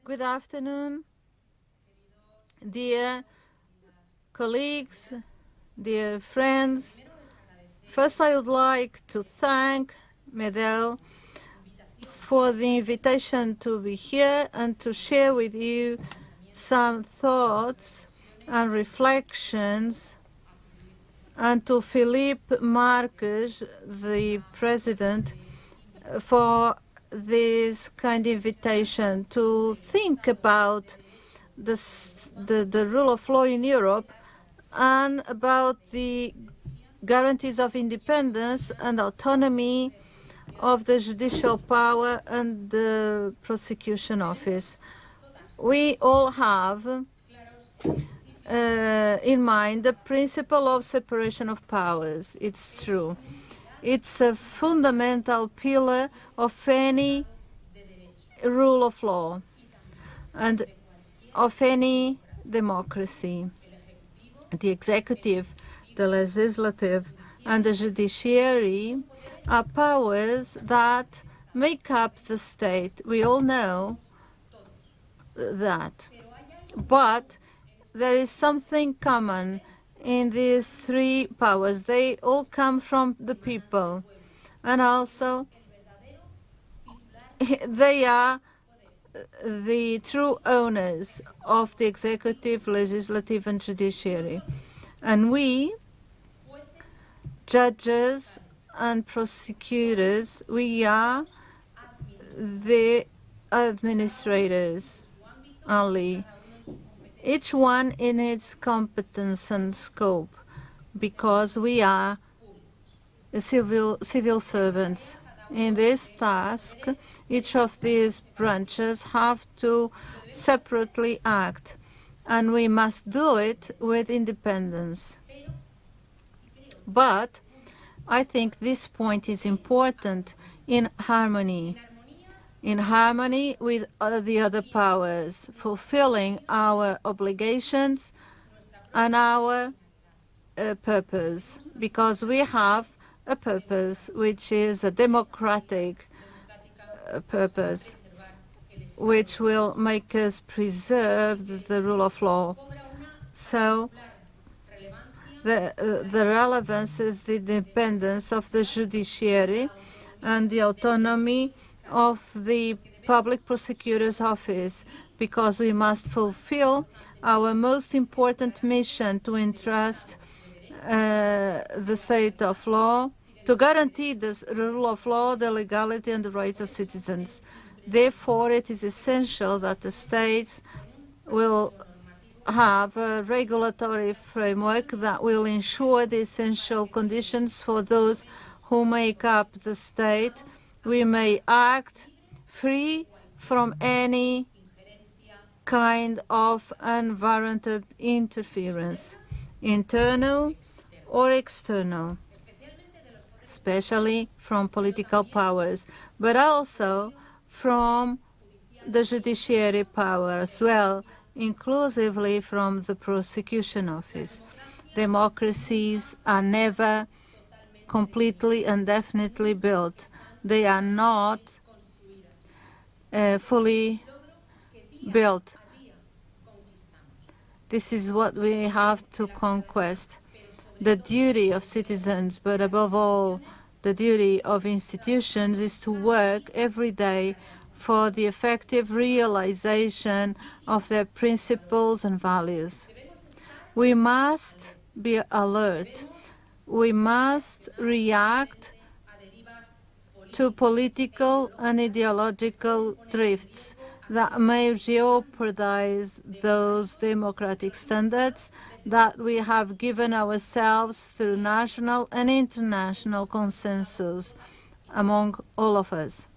Good afternoon, dear colleagues, dear friends. First, I would like to thank Medel for the invitation to be here and to share with you some thoughts and reflections, and to Philippe Marques, the president, for this kind invitation to think about the rule of law in Europe and about the guarantees of independence and autonomy of the judicial power and the prosecution office. We all have in mind the principle of separation of powers. It's true. It's a fundamental pillar of any rule of law and of any democracy. The executive, the legislative, and the judiciary are powers that make up the state. We all know that. But there is something common in these three powers. They all come from the people. And also, they are the true owners of the executive, legislative, and judiciary. And we, judges and prosecutors, we are the administrators only, each one in its competence and scope, because we are civil servants. In this task, each of these branches have to separately act, and we must do it with independence. But I think this point is important: in harmony with the other powers, fulfilling our obligations and our purpose, because we have a purpose which is a democratic purpose, which will make us preserve the rule of law. So the relevance is the independence of the judiciary and the autonomy of the public prosecutor's office, because we must fulfill our most important mission to entrust the state of law, to guarantee the rule of law, the legality, and the rights of citizens. Therefore, it is essential that the states will have a regulatory framework that will ensure the essential conditions for those who make up the state. We may act free from any kind of unwarranted interference, internal or external, especially from political powers, but also from the judiciary power as well, inclusively from the prosecution office. Democracies are never completely and definitely built. They are not fully built. This is what we have to conquest. The duty of citizens, but above all, the duty of institutions, is to work every day for the effective realization of their principles and values. We must be alert. We must react to political and ideological drifts that may jeopardize those democratic standards that we have given ourselves through national and international consensus among all of us.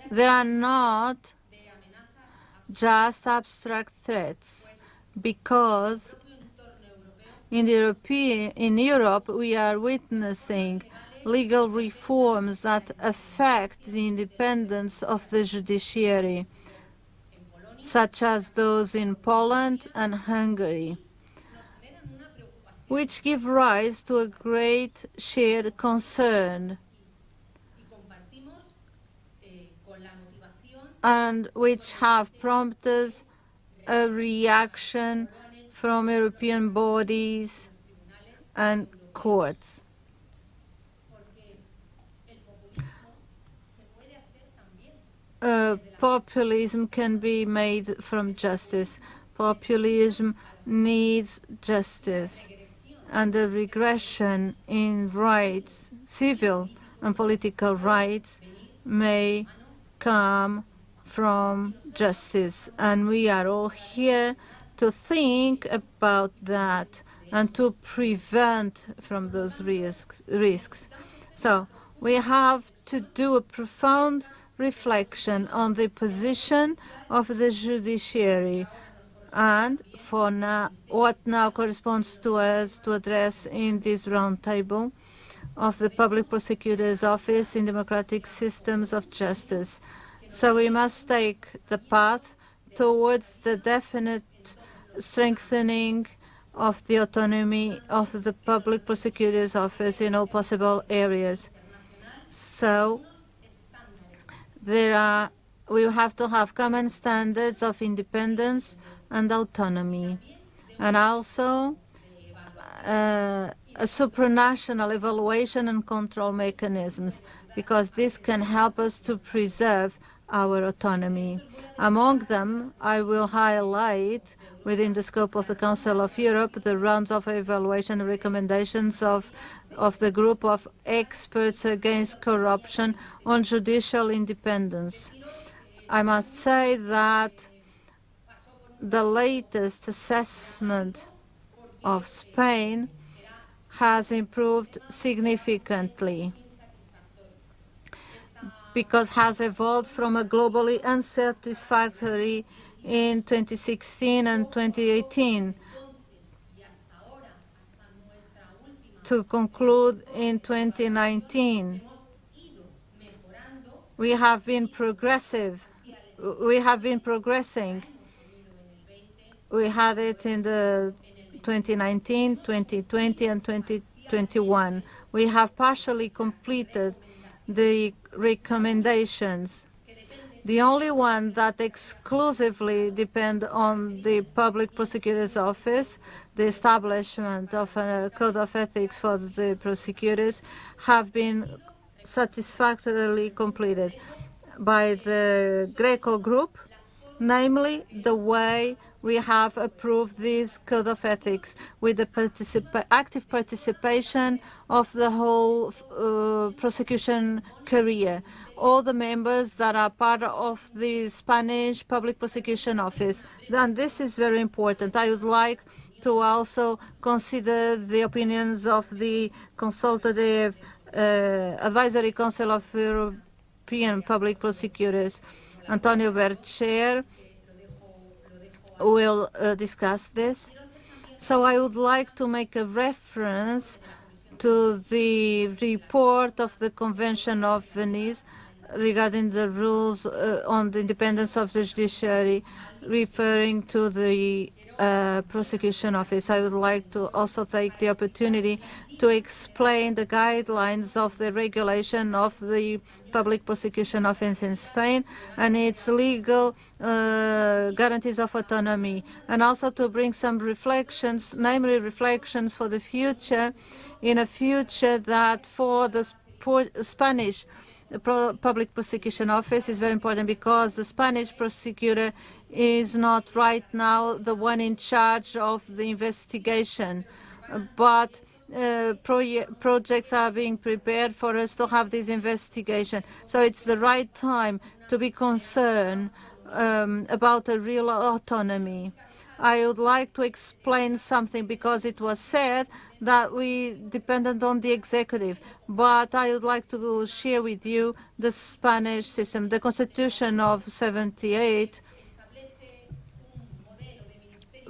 They are not just abstract threats, because in Europe we are witnessing legal reforms that affect the independence of the judiciary, such as those in Poland and Hungary, which give rise to a great shared concern and which have prompted a reaction from European bodies and courts. Populism can be made from justice. Populism needs justice, and the regression in rights, civil and political rights, may come from justice. And we are all here to think about that and to prevent from those risks. So we have to do a profound reflection on the position of the judiciary, and for now, what now corresponds to us to address in this roundtable of the Public Prosecutor's Office in democratic systems of justice. So we must take the path towards the definite strengthening of the autonomy of the Public Prosecutor's Office in all possible areas. So we have to have common standards of independence and autonomy, and also a supranational evaluation and control mechanisms, because this can help us to preserve our autonomy. Among them, I will highlight, within the scope of the Council of Europe, the rounds of evaluation and recommendations of the group of experts against corruption on judicial independence. I must say that the latest assessment of Spain has improved significantly, because has evolved from a globally unsatisfactory in 2016 and 2018 to conclude in 2019. We have been progressing. We had it in the 2019, 2020, and 2021. We have partially completed the recommendations. The only one that exclusively depend on the Public Prosecutor's Office, the establishment of a code of ethics for the prosecutors, have been satisfactorily completed by the Greco group, namely the way we have approved this code of ethics with the active participation of the whole prosecution career, all the members that are part of the Spanish Public Prosecution Office. And this is very important. I would like to also consider the opinions of the Consultative Advisory Council of European Public Prosecutors. Antonio Bercher will discuss this. So I would like to make a reference to the report of the Convention of Venice regarding the rules on the independence of the judiciary, referring to the prosecution office. I would like to also take the opportunity to explain the guidelines of the regulation of the Public Prosecution Office in Spain and its legal guarantees of autonomy, and also to bring some reflections, namely reflections for the future, in a future that for the Spanish Public Prosecution Office is very important, because the Spanish prosecutor is not right now the one in charge of the investigation, but projects are being prepared for us to have this investigation. So it's the right time to be concerned about a real autonomy. I would like to explain something, because it was said that we depended on the executive, but I would like to share with you the Spanish system. The Constitution of '78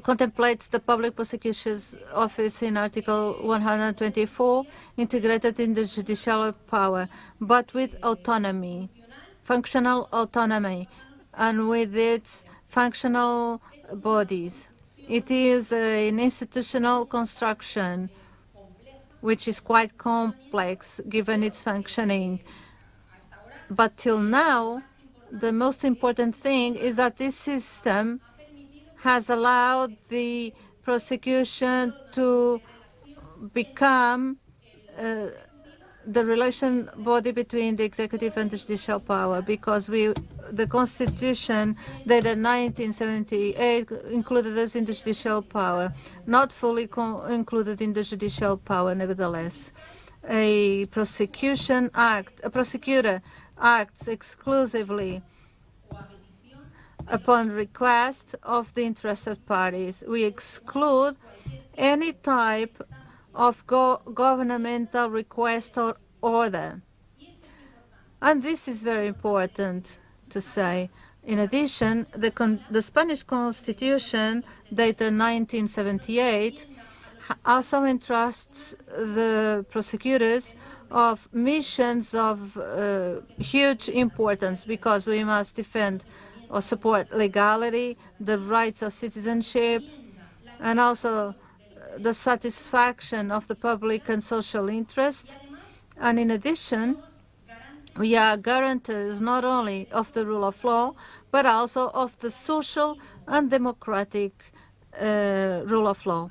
contemplates the Public Prosecutor's Office in Article 124, integrated in the judicial power, but with autonomy, functional autonomy, and with its functional bodies. It is an institutional construction which is quite complex given its functioning. But till now, the most important thing is that this system has allowed the prosecution to become the relation body between the executive and the judicial power, because the Constitution dated 1978 included us in the judicial power, not fully included in the judicial power. Nevertheless, a prosecutor acts exclusively upon request of the interested parties. We exclude any type of governmental request or order. And this is very important to say. In addition, the Spanish Constitution, dated 1978, also entrusts the prosecutors of missions of huge importance, because we must defend or support legality, the rights of citizenship, and also the satisfaction of the public and social interest. And in addition, we are guarantors not only of the rule of law, but also of the social and democratic rule of law.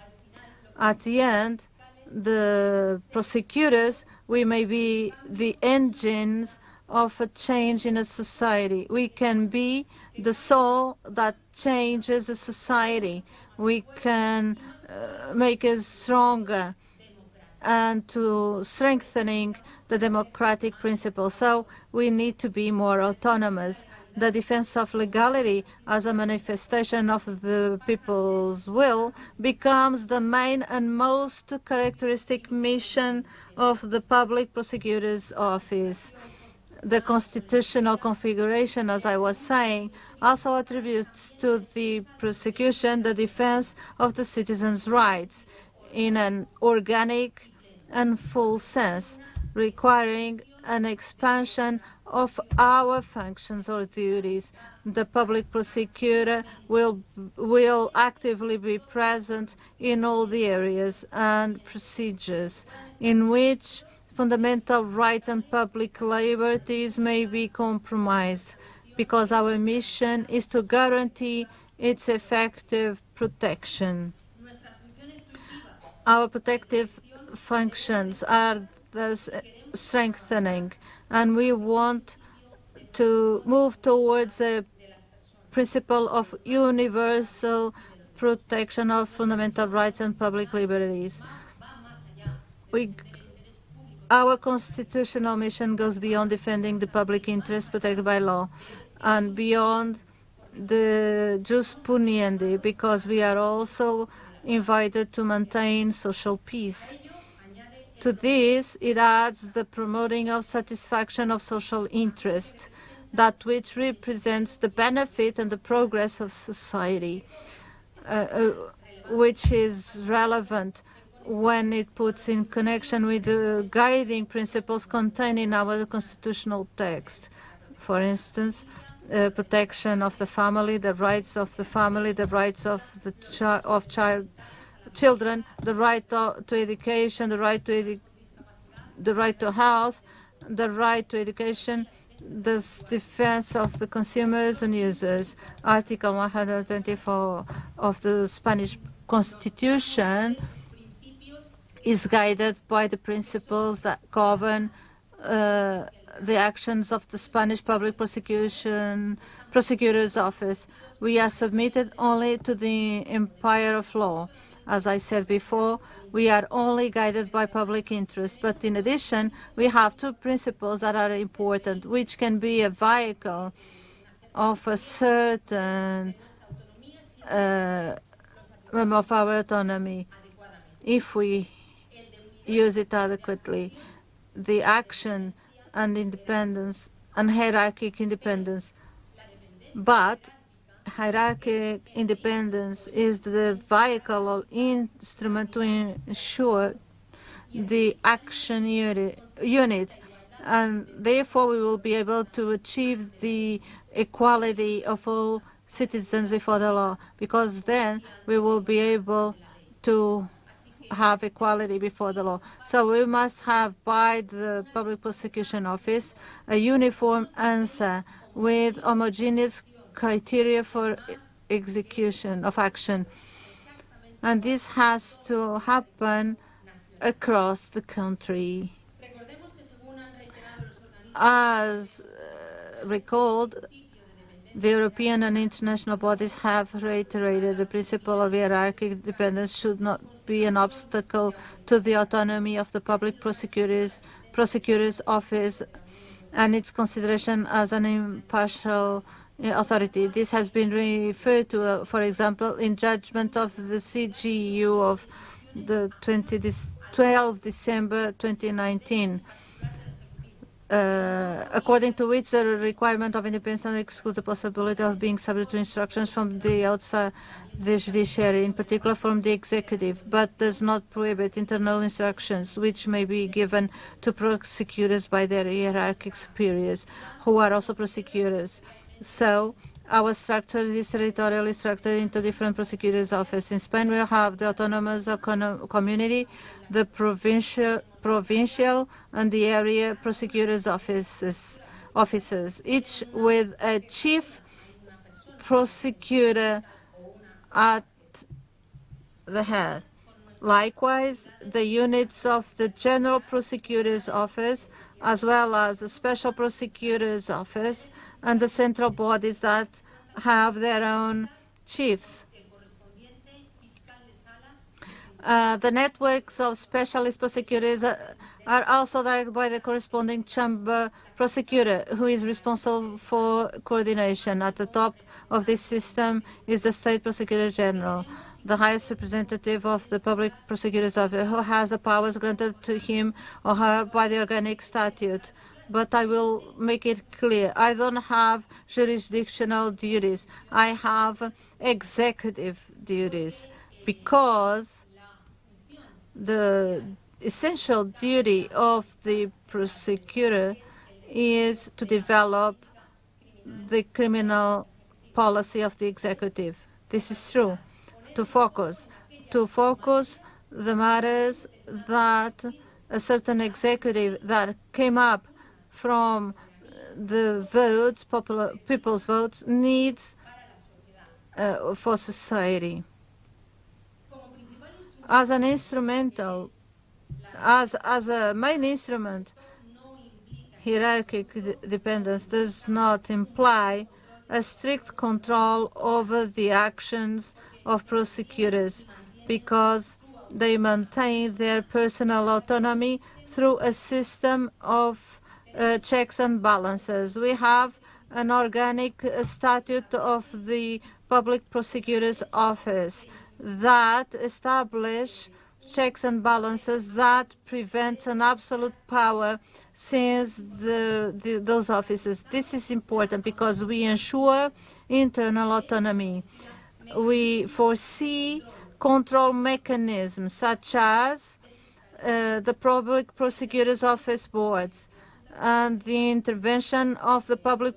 At the end, the prosecutors, we may be the engines of a change in a society. We can be the soul that changes a society. We can make us stronger and to strengthening the democratic principles. So we need to be more autonomous. The defense of legality as a manifestation of the people's will becomes the main and most characteristic mission of the public prosecutor's office. The constitutional configuration, as I was saying, also attributes to the prosecution the defense of the citizens' rights in an organic and full sense, requiring an expansion of our functions or duties. The public prosecutor will actively be present in all the areas and procedures in which fundamental rights and public liberties may be compromised, because our mission is to guarantee its effective protection. Our protective functions are thus strengthening, and we want to move towards a principle of universal protection of fundamental rights and public liberties. Our constitutional mission goes beyond defending the public interest protected by law and beyond the jus puniendi, because we are also invited to maintain social peace. To this, it adds the promoting of satisfaction of social interest, that which represents the benefit and the progress of society, which is relevant when it puts in connection with the guiding principles contained in our constitutional text. For instance, protection of the family, the rights of the family, the rights of the children, the right to education, the right to health, the right to education, the defense of the consumers and users. Article 124 of the Spanish Constitution is guided by the principles that govern the actions of the Spanish Public Prosecutor's Office. We are submitted only to the empire of law. As I said before, we are only guided by public interest. But in addition, we have two principles that are important, which can be a vehicle of a certain of our autonomy if we use it adequately. The action and independence and hierarchic independence. But hierarchic independence is the vehicle or instrument to ensure the action unit, and therefore we will be able to achieve the equality of all citizens before the law, because then we will be able to have equality before the law. So we must have, by the Public Prosecution Office, a uniform answer with homogeneous criteria for execution of action. And this has to happen across the country. As recalled, the European and international bodies have reiterated the principle of hierarchic dependence should not be an obstacle to the autonomy of the public prosecutor's office and its consideration as an impartial authority. This has been referred to, for example, in judgment of the CGU of the 12 December 2019. According to which the requirement of independence excludes the possibility of being subject to instructions from the outside the judiciary, in particular from the executive, but does not prohibit internal instructions which may be given to prosecutors by their hierarchical superiors, who are also prosecutors. So our structure is territorially structured into different prosecutors' offices. In Spain, we have the autonomous community, the provincial and the area prosecutors' offices, each with a chief prosecutor at the head. Likewise, the units of the General Prosecutor's Office, as well as the Special Prosecutor's Office, and the central bodies that have their own chiefs. The networks of specialist prosecutors are also directed by the corresponding chamber prosecutor, who is responsible for coordination. At the top of this system is the State Prosecutor General, the highest representative of the public prosecutor's office, who has the powers granted to him or her by the organic statute. But I will make it clear, I don't have jurisdictional duties. I have executive duties, because the essential duty of the prosecutor is to develop the criminal policy of the executive. This is true. To focus the matters that a certain executive that came up from the votes, people's votes, needs for society. As an instrumental, as a main instrument, hierarchical dependence does not imply a strict control over the actions of prosecutors, because they maintain their personal autonomy through a system of checks and balances. We have an organic statute of the Public Prosecutor's Office that establish checks and balances that prevent an absolute power since those offices. This is important because we ensure internal autonomy. We foresee control mechanisms such as the Public Prosecutor's Office boards and the intervention of the Public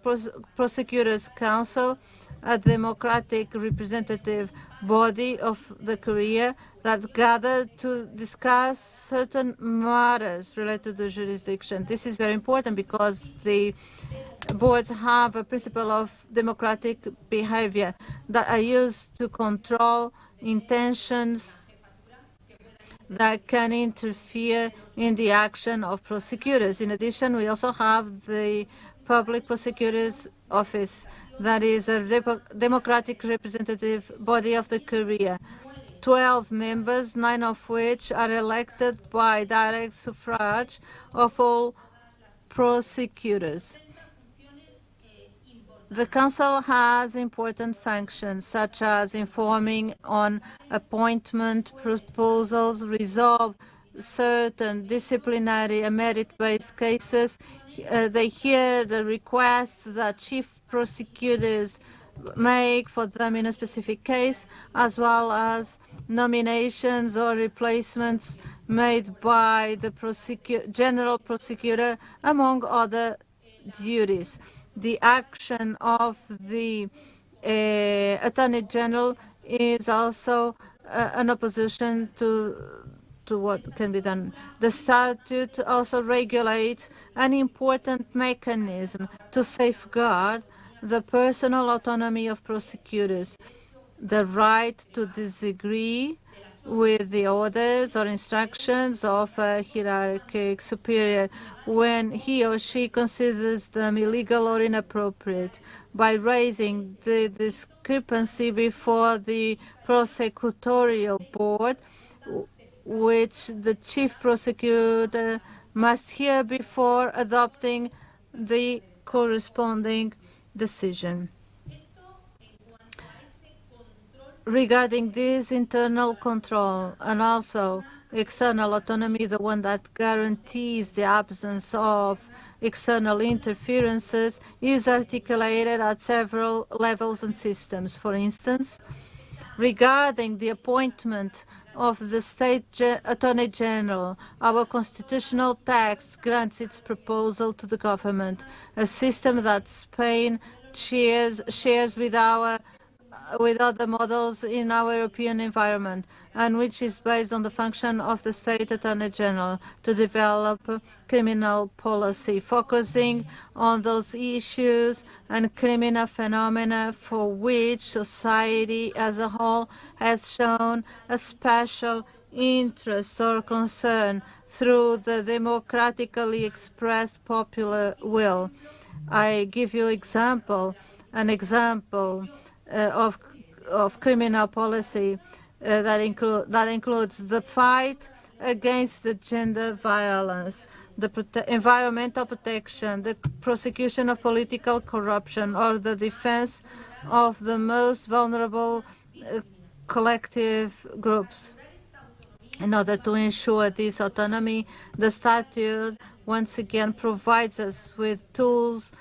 Prosecutor's Council, a democratic representative body of the career that gather to discuss certain matters related to jurisdiction. This is very important because the boards have a principle of democratic behavior that are used to control intentions that can interfere in the action of prosecutors. In addition, we also have the Public Prosecutor's Office, that is a democratic representative body of the career. 12 members, 9 of which are elected by direct suffrage of all prosecutors. The Council has important functions, such as informing on appointment proposals, resolve certain disciplinary and merit-based cases. They hear the requests that chief prosecutors make for them in a specific case, as well as nominations or replacements made by the general prosecutor, among other duties. The action of the Attorney General is also an opposition to to what can be done. The statute also regulates an important mechanism to safeguard the personal autonomy of prosecutors, the right to disagree with the orders or instructions of a hierarchic superior when he or she considers them illegal or inappropriate, by raising the discrepancy before the prosecutorial board, which the chief prosecutor must hear before adopting the corresponding decision. Regarding this internal control and also external autonomy, the one that guarantees the absence of external interferences, is articulated at several levels and systems. For instance, regarding the appointment of the State Attorney General, our constitutional text grants its proposal to the government, a system that Spain shares with other models in our European environment, and which is based on the function of the State Attorney General to develop criminal policy, focusing on those issues and criminal phenomena for which society as a whole has shown a special interest or concern through the democratically expressed popular will. I give you an example of criminal policy that includes the fight against the gender violence, the environmental protection, the prosecution of political corruption, or the defense of the most vulnerable collective groups. In order to ensure this autonomy, the statute once again provides us with tools.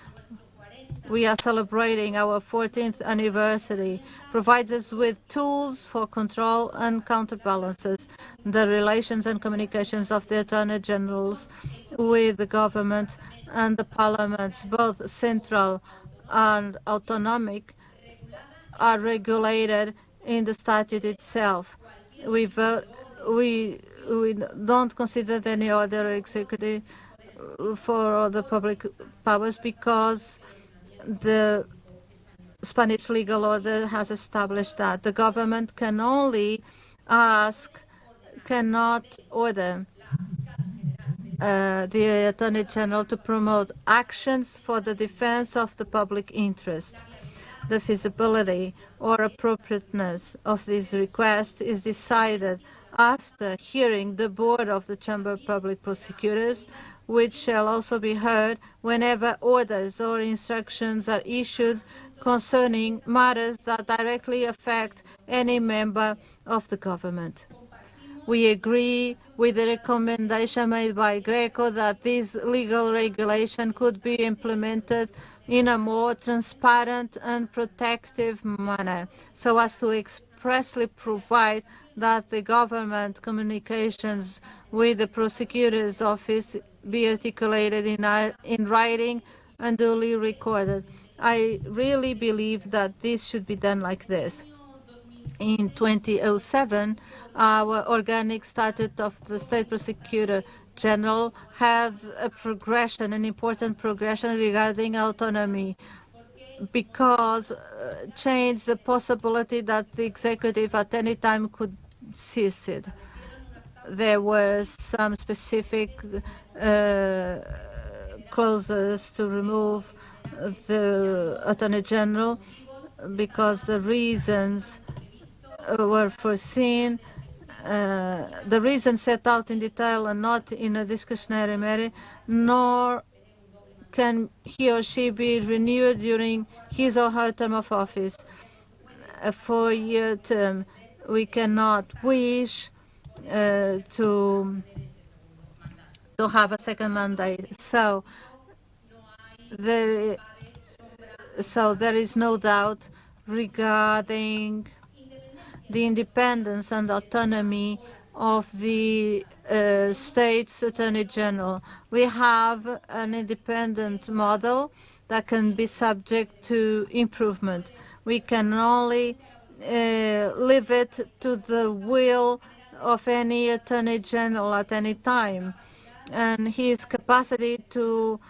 We are celebrating our 14th anniversary, provides us with tools for control and counterbalances the relations and communications of the Attorney Generals with the government and the parliaments, both central and autonomic, are regulated in the statute itself. We don't consider any other executive for the public powers because the Spanish legal order has established that the government can only cannot order the Attorney General to promote actions for the defense of the public interest. The feasibility or appropriateness of this request is decided after hearing the board of the Chamber of Public Prosecutors, which shall also be heard whenever orders or instructions are issued concerning matters that directly affect any member of the government. We agree with the recommendation made by Greco that this legal regulation could be implemented in a more transparent and protective manner, so as to expressly provide that the government communications with the prosecutor's office be articulated in writing and duly recorded. I really believe that this should be done like this. In 2007, our organic statute of the State Prosecutor General had an important progression regarding autonomy, because changed the possibility that the executive at any time could seize it. There were some specific clauses to remove the Attorney General because the reasons were foreseen, the reasons set out in detail and not in a discretionary manner, nor can he or she be renewed during his or her term of office. A 4-year term, we cannot wish to have a second mandate. So there is no doubt regarding the independence and autonomy of the state's Attorney General. We have an independent model that can be subject to improvement. We can only leave it to the will of any attorney general at any time, and his capacity to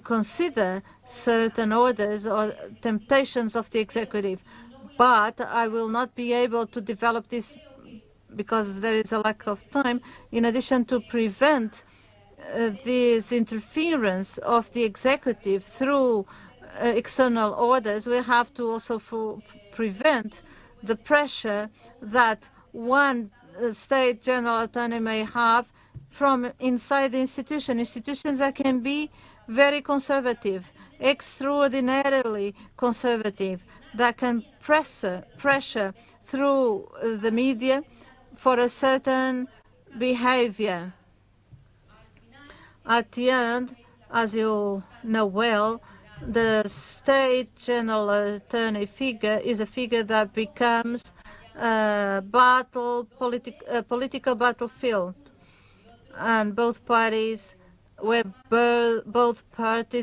consider certain orders or temptations of the executive. But I will not be able to develop this because there is a lack of time. In addition to prevent this interference of the executive through external orders, we have to also prevent the pressure that one state general attorney may have from inside the institutions that can be very conservative, extraordinarily conservative, that can pressure through the media for a certain behavior. At the end, as you know well, the state general attorney figure is a figure that becomes a political battlefield, and both parties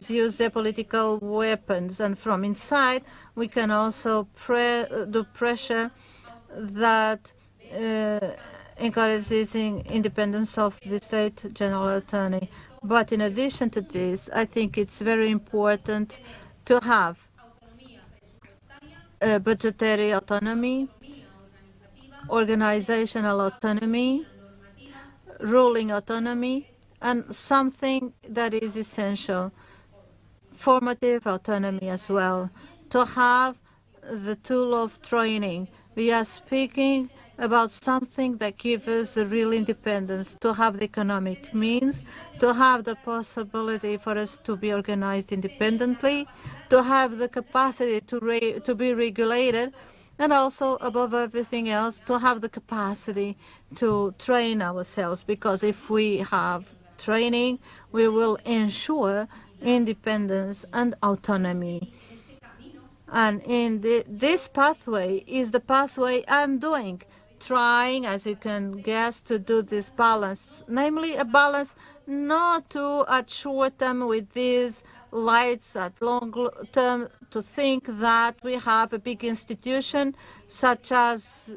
use their political weapons, and from inside we can also do pressure that encourages independence of the state general attorney. But in addition to this, I think it's very important to have budgetary autonomy, organizational autonomy, ruling autonomy, and something that is essential, formative autonomy as well, to have the tool of training. We are speaking about something that gives us the real independence, to have the economic means, to have the possibility for us to be organized independently, to have the capacity to be regulated, and also, above everything else, to have the capacity to train ourselves, because if we have training, we will ensure independence and autonomy. And in this pathway is the pathway I'm doing, trying, as you can guess, to do this balance, namely a balance not to at short term with these lights, at long term to think that we have a big institution such as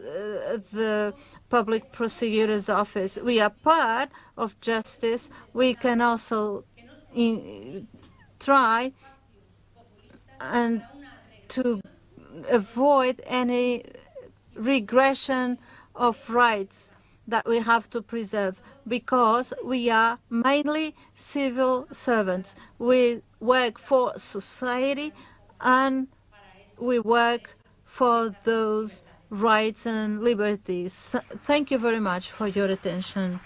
the Public Prosecutor's Office. We are part of justice. We can also try and to avoid any regression of rights that we have to preserve, because we are mainly civil servants. We work for society and we work for those rights and liberties. Thank you very much for your attention.